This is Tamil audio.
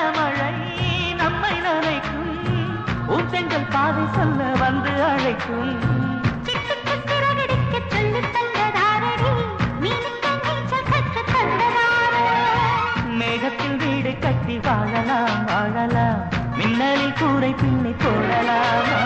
மனமழை நம்மை நனைக்கும் ஊஞ்சங்கள் பாதை சொல்ல வந்து அழைக்கும் மேகத்தில் வீடு கட்டி வாழலாம் வாழலாம் மின்னலில் கூரை பின்னி போடலாம்